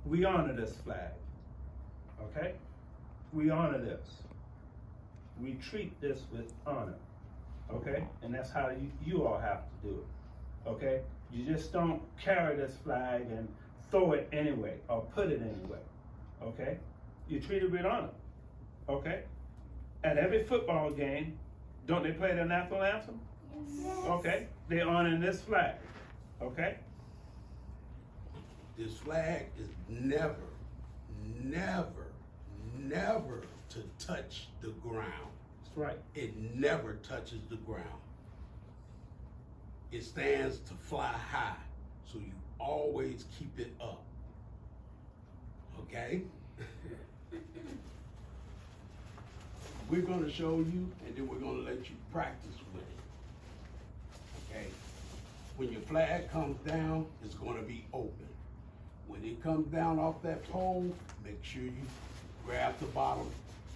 we honor this flag, okay? We honor this. We treat this with honor, okay? And that's how you all have to do it, okay? You just don't carry this flag and throw it anyway or put it anyway, okay? You treat it with honor, okay? At every football game, don't they play the national anthem? Yes. Okay, they honoring this flag, okay? This flag is never, never, never to touch the ground. That's right. It never touches the ground. It stands to fly high, so you always keep it up. Okay? We're gonna show you, and then we're gonna let you practice with it. Okay? When your flag comes down, it's gonna be open. When it comes down off that pole, make sure you grab the bottom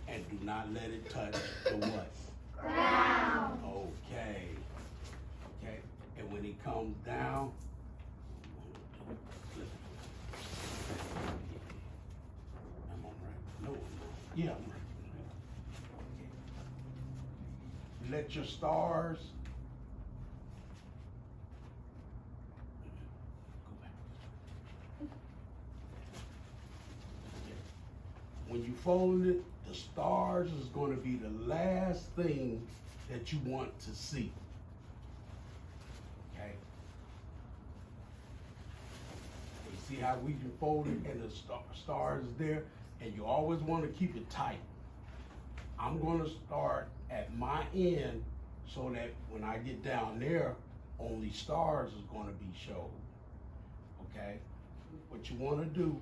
and do not let it touch the what? Ground. Okay. Okay. And when it comes down, flip it. I'm on right. No, I'm not. Yeah, I'm right. Okay. Let your stars go back. When you fold it, the stars is going to be the last thing that you want to see. Okay? You see how we can fold it and the stars is there, and you always want to keep it tight. I'm going to start at my end so that when I get down there, only stars is going to be shown. Okay? What you want to do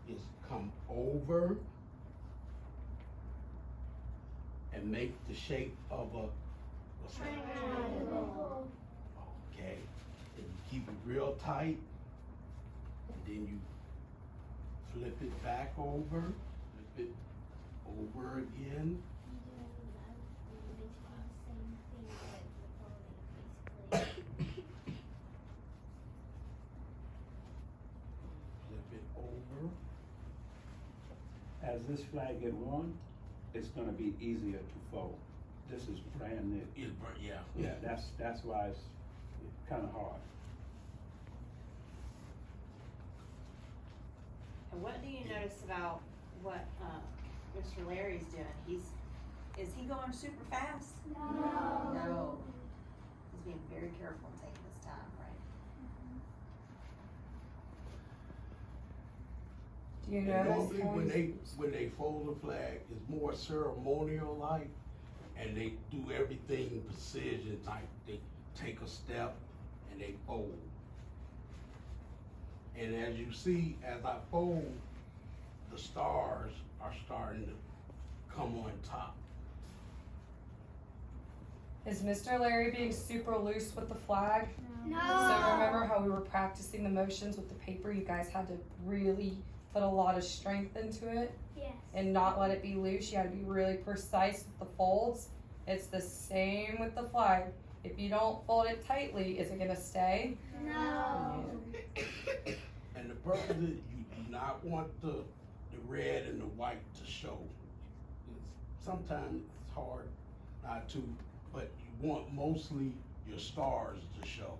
is come over and make the shape of a Triangle. okay. And you keep it real tight. And then you flip it back over. Flip it over again. Flip it over. As this flag get worn, it's gonna be easier to fold. This is brand new. Yeah. Yeah, that's why it's kinda hard. And what do you notice about what Mr. Larry's doing? Is he going super fast? No. No. He's being very careful and taking his time, right? Do you And notice normally when they fold the flag, it's more ceremonial like, and they do everything precision type. They take a step and they fold. And as you see, as I fold, the stars are starting to come on top. Is Mr. Larry being super loose with the flag? No. So remember how we were practicing the motions with the paper? You guys had to really put a lot of strength into it Yes. and not let it be loose. You had to be really precise with the folds. It's the same with the flag. If you don't fold it tightly, is it gonna stay? No. And the purpose is you do not want the red and the white to show. Sometimes it's hard not to, but you want mostly your stars to show.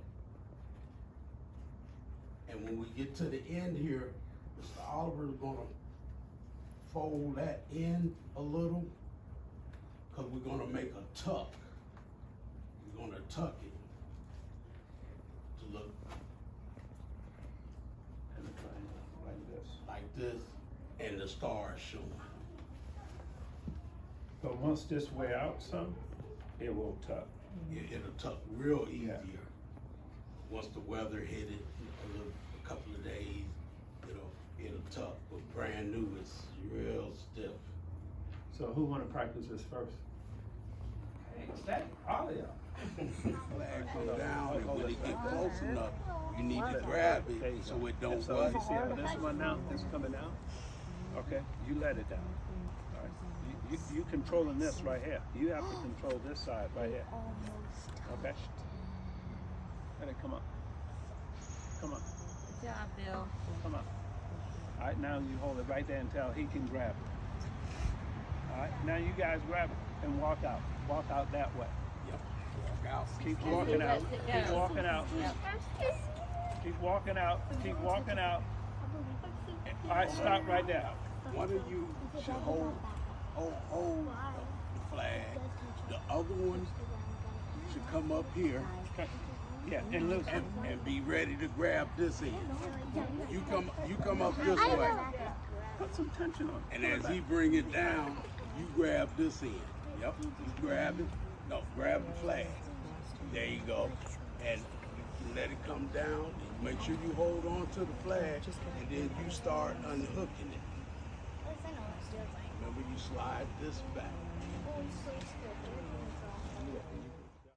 And when we get to the end here, Mr. Oliver is gonna fold that in a little, because we're gonna make a tuck. We're gonna tuck it to look And a triangle like this. like this, and the stars showing. But once this wear out some, it will tuck. It'll tuck real easier. Yeah. Once the weather hit it, a couple of days, it'll tuck. But brand new, it's real stiff. So who wanna practice this first? Hey, Zach, all of y'all. Flag go down, and when it get close enough, you need to grab There you it go. so it don't So bust. you see how this one now, this coming out? Okay, you let it down. All right, you controlling this right here. You have to control this side right here. Okay? Let it come up. Come on, Good job, Bill. come on. All Alright, now you hold it right there until he can grab it. Alright, now you guys grab it and walk out. Walk out that way. Yep. Walk out. Keep walking out. Yeah. Keep walking out. Keep walking out. Keep walking out. Alright, stop right there. One of you should hold the flag. The other one should come up here Okay. Yeah, and listen. and be ready to grab this end. You come up this way. Put some tension on it. And as he bring it down, you grab this end. Yep, you grab it. No, grab the flag. There you go. And you let it come down. And make sure you hold on to the flag, and then you start unhooking it. Remember, you slide this back.